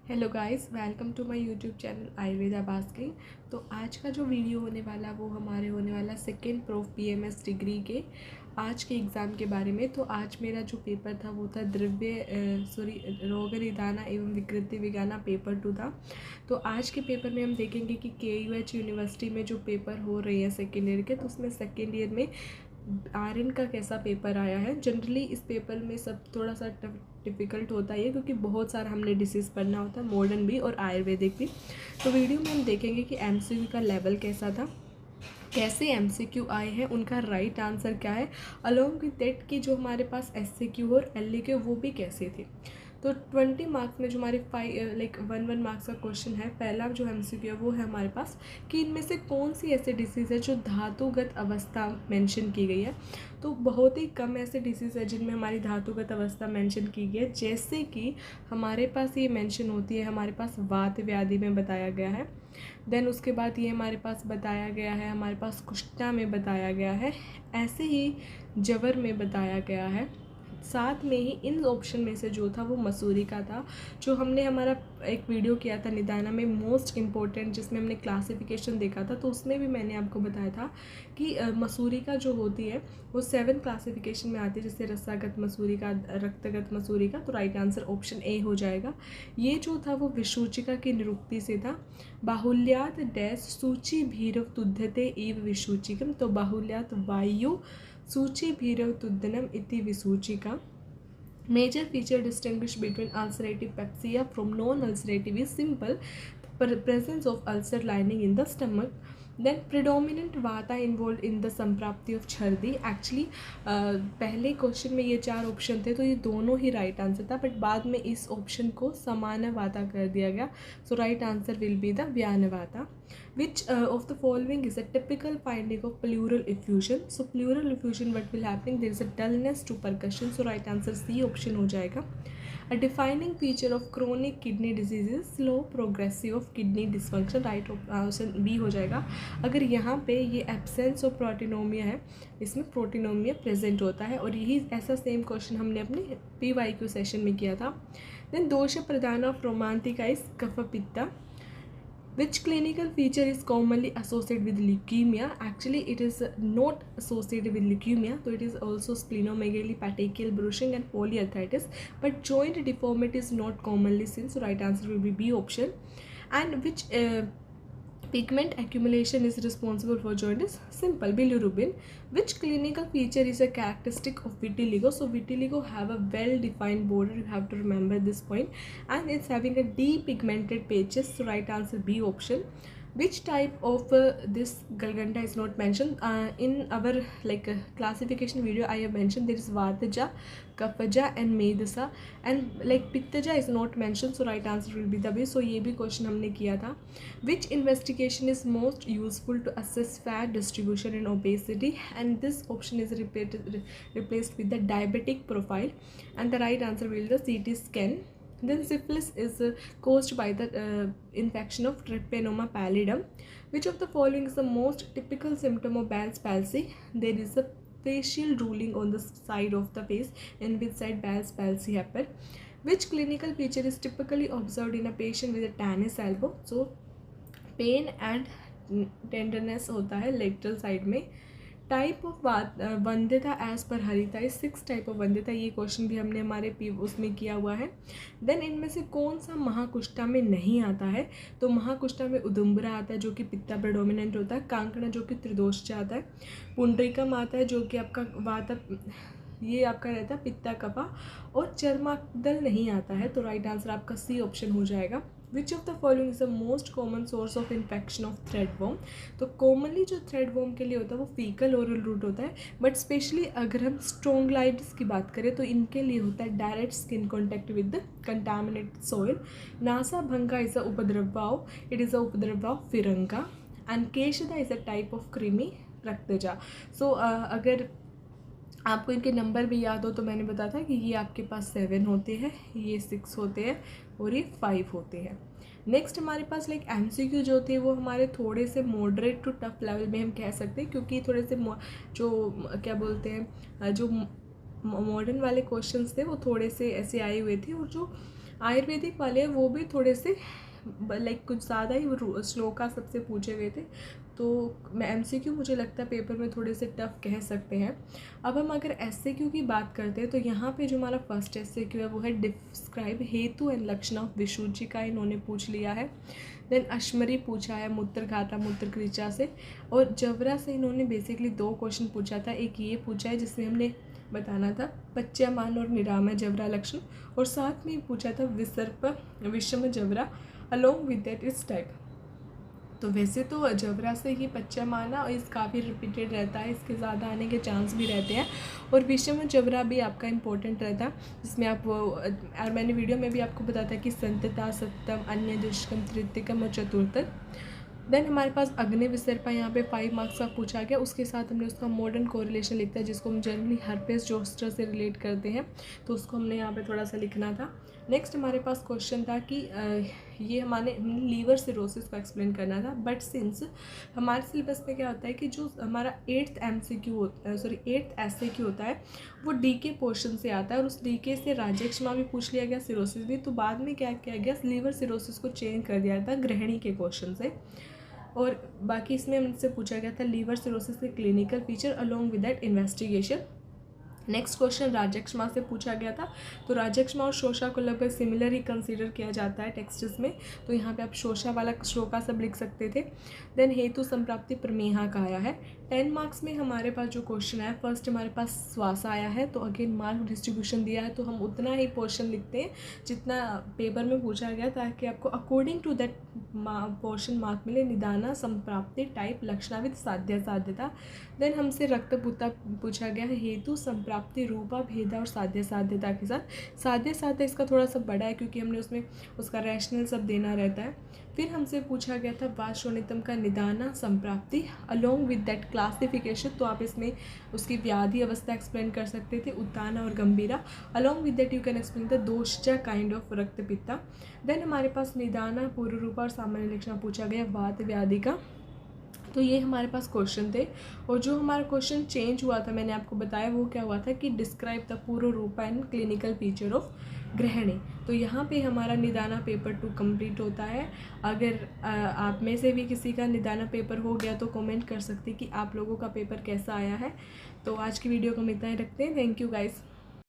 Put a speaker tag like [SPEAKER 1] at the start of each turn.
[SPEAKER 1] Hello guys, welcome to my YouTube channel Ayurveda basking. तो आज का जो वीडियो होने वाला वो हमारे होने वाला सेकेंड प्रोफ बीएमएस डिग्री के आज के एग्ज़ाम के बारे में। तो आज मेरा जो पेपर था वो था रोग निदान एवं विकृति विज्ञान पेपर 2 था। तो आज के पेपर में हम देखेंगे कि KUH यूनिवर्सिटी में जो पेपर हो रही है सेकेंड ईयर के, तो उसमें सेकेंड ईयर में RN का कैसा पेपर आया है। जनरली इस पेपर में सब थोड़ा सा डिफ़िकल्ट होता है क्योंकि बहुत सारा हमने डिसीज़ पढ़ना होता है, मॉडर्न भी और आयुर्वेदिक भी। तो वीडियो में हम देखेंगे कि MCQ का लेवल कैसा था, कैसे MCQ आए हैं, उनका राइट आंसर क्या है, अलॉन्ग विद दैट कि जो हमारे पास SCQ और LAQ वो भी कैसे थे। तो 20 मार्क्स में जो हमारे 1 मार्क्स का क्वेश्चन है, पहला जो MCQ है वो है हमारे पास कि इनमें से कौन सी ऐसे डिसीज़ है जो धातुगत अवस्था मेंशन की गई है। तो बहुत ही कम ऐसे डिसीज़ है जिनमें हमारी धातुगत अवस्था मेंशन की गई है, जैसे कि हमारे पास ये मेंशन होती है, हमारे पास वात व्याधि में बताया गया है। देन उसके बाद ये हमारे पास बताया गया है, हमारे पास कुष्ठा में बताया गया है, ऐसे ही जवर में बताया गया है। साथ में ही इन ऑप्शन में से जो था वो मसूरी का था, जो हमने हमारा एक वीडियो किया था निदाना में मोस्ट इम्पोर्टेंट, जिसमें हमने क्लासिफिकेशन देखा था। तो उसमें भी मैंने आपको बताया था कि मसूरी का जो होती है वो 7 क्लासिफिकेशन में आती है, जैसे रसागत मसूरी का, रक्तगत मसूरी का। तो राइट आंसर ऑप्शन ए हो जाएगा। ये जो था वो विसूचिका की निरुक्ति से था। बाहुल्यात डैश सूची भीरव तुद्धते एव विसूचिकम। तो बाहुल्यात वायु सूची भीरव तुद्धनम इति विसूचिका। Major feature distinguish between ulcerative pepsia from non-ulcerative is simple presence of ulcer lining in the stomach. Then predominant vata involved in the samprapti of chhardi. Actually पहले क्वेश्चन में ये 4 ऑप्शन थे, तो ये दोनों ही राइट आंसर था, बट बाद में इस ऑप्शन को समान वाता कर दिया गया। So right answer will be the vyana vata. Which of the following is a typical finding of pleural effusion? So pleural effusion, what will happen? There is a dullness to percussion. So right answer C option हो जाएगा। A defining feature of chronic kidney disease is slow progressive of kidney dysfunction. Right option B हो जाएगा। अगर यहाँ पे ये absence of proteinomia है, इसमें proteinomia present होता है, और यही ऐसा सेम क्वेश्चन हमने अपने PYQ सेशन में किया था। Then दोष प्रधान of romantica is cough पित्ता। Which clinical feature is commonly associated with leukemia? Actually, it is not associated with leukemia. So it is also splenomegaly, petechial bruising, and polyarthritis. But joint deformity is not commonly seen. So right answer will be B option. And which pigment accumulation is responsible for jaundice? Simple, bilirubin. Which clinical feature is a characteristic of vitiligo? So vitiligo have a well-defined border. You have to remember this point, and it's having a depigmented patches. So right answer B option. Which type of this Galganda is not mentioned in our classification video? I have mentioned there is Vataja, Kafaja and Medasa, and Pittaja is not mentioned, so right answer will be the B. So ये भी question हमने किया था। Which investigation is most useful to assess fat distribution in obesity? And this option is replaced with the diabetic profile, and the right answer will be the CT scan. Then syphilis is caused by the infection of Trypanosoma pallidum. Which of the following is the most typical symptom of Bell's palsy? There is a facial drooling on the side of the face, in which side Bell's palsy happen. Which clinical feature is typically observed in a patient with a tennis elbow? So pain and tenderness होता है lateral side में। Type of vandhyata as पर Harita is 6 type of vandhyata. ये question भी हमने हमारे उसमें किया हुआ है। देन इनमें से कौन सा महाकुष्ठा में नहीं आता है? तो महाकुष्ठा में उदुम्बरा आता है जो कि पित्ता प्रेडोमिनेंट होता है, कांकड़ा जो कि त्रिदोष आता है, पुंडरीकम आता है जो कि आपका वाता ये आपका रहता है पित्ता कफा, और चर्मादल नहीं आता है। तो राइट आंसर आपका सी ऑप्शन हो जाएगा। Which of the following is the most common source of infection of threadworm? तो कॉमनली जो थ्रेडवॉर्म के लिए होता है वो फीकल ओरल रूट होता है, बट स्पेशली अगर हम स्ट्रोंगलाइटिस की बात करें तो इनके लिए होता है direct skin contact with the contaminated soil. Nasa bhanga is a upadrava, it is a upadrava firanga, and keshada is a type of krimi raktaja. So अगर आपको इनके नंबर भी याद हो तो मैंने बताया था कि ये आपके पास 7 होते हैं, ये 6 होते हैं, और ये 5 होते हैं। नेक्स्ट हमारे पास MCQ जो थे वो हमारे थोड़े से मॉडरेट टू टफ लेवल में हम कह सकते हैं, क्योंकि थोड़े से जो क्या बोलते हैं जो मॉडर्न वाले क्वेश्चंस थे वो थोड़े से ऐसे आए हुए थे, और जो आयुर्वेदिक वाले हैं वो भी थोड़े से लाइक कुछ ज़्यादा ही श्लोका सबसे पूछे हुए थे, तो मैं MCQ मुझे लगता है पेपर में थोड़े से टफ कह सकते हैं। अब हम अगर SAQ की बात करते हैं तो यहाँ पे जो हमारा फर्स्ट SAQ है वो है डिस्क्राइब हेतु एंड लक्षण ऑफ विशुचि का, इन्होंने पूछ लिया है। देन अश्मरी पूछा है मूत्रघाता मूत्रकृचा से, और जवरा से इन्होंने बेसिकली 2 क्वेश्चन पूछा था। एक ये पूछा है जिसमें हमने बताना था पच्यमान और निरामय जवरा लक्षण, और साथ में ही पूछा था विसर्प विषम जवरा अलॉन्ग विद दैट इस टाइप। तो वैसे तो जवरा से ही पच्यमाना और इस काफ़ी रिपीटेड रहता है, इसके ज़्यादा आने के चांस भी रहते हैं, और विषम जवरा भी आपका इंपॉर्टेंट रहता है जिसमें आप और मैंने वीडियो में भी आपको बताया था कि संतता सप्तम अन्य दुष्कम तृतीयकम और चतुर्थक। देन हमारे पास अग्नि विसर्पा यहाँ पे 5 मार्क्स का पूछा गया, उसके साथ हमने उसका मॉडर्न कोरिलेशन लिखता है जिसको हम जनरली हर्पेस जोस्टर से रिलेट करते हैं, तो उसको हमने यहाँ पे थोड़ा सा लिखना था। नेक्स्ट हमारे पास क्वेश्चन था कि ये हमने लीवर सिरोसिस को एक्सप्लेन करना था, बट सिंस हमारे सिलेबस में क्या होता है कि जो हमारा 8th SAQ होता है वो DK पोर्शन से आता है, और उस DK से राजक्षमा भी पूछ लिया गया, सिरोसिस भी, तो बाद में क्या किया गया लीवर सिरोसिस को चेंज कर दिया था गृहिणी के क्वेश्चन से, और बाकी इसमें हमसे पूछा गया था लीवर सिरोसिस के clinical feature along with that investigation. Next question राजक्षमा से पूछा गया था, तो राजक्षमा और शोषा को लगभग सिमिलर ही कंसीडर किया जाता है टेक्स्ट्स में, तो यहाँ पे आप शोषा वाला श्लोका सब लिख सकते थे। देन हेतु संप्राप्ति प्रमेहा का आया है। 10 मार्क्स में हमारे पास जो क्वेश्चन है, फर्स्ट हमारे पास श्वास आया है, तो अगेन मार्क डिस्ट्रीब्यूशन दिया है तो हम उतना ही पोर्शन लिखते हैं जितना पेपर में पूछा गया, ताकि आपको according to that portion mark मिले। निदाना संप्राप्ति टाइप लक्षणाविद साध्यता। देन हमसे रक्तपुता पूछा गया है, हेतु संप्राप्ति रूपा भेदा और साध्यता के साथ। साध्यता इसका थोड़ा सा बड़ा है क्योंकि हमने उसमें उसका रैशनल सब देना रहता है। फिर हमसे पूछा गया था वाशोनितम का निदाना संप्राप्ति अलोंग विद दैट क्लासिफिकेशन, तो आप इसमें उसकी व्याधि अवस्था एक्सप्लेन कर सकते थे, उत्ताना और गंभीरा। Along with that you can explain the doshaja kind of raktapitta. Then हमारे पास निदाना पूर्व रूपा और सामान्य लक्षण पूछा गया वात व्याधि का। तो ये हमारे पास क्वेश्चन थे, और जो हमारा क्वेश्चन चेंज हुआ था मैंने आपको बताया वो क्या हुआ था कि डिस्क्राइब द पूर्व रूपा एंड क्लिनिकल फीचर ऑफ गृहिणी। तो यहाँ पे हमारा निदाना पेपर 2 कंप्लीट होता है। अगर आप में से भी किसी का निदाना पेपर हो गया तो कमेंट कर सकते कि आप लोगों का पेपर कैसा आया है। तो आज की वीडियो को हम इतना ही रखते हैं। Thank you guys.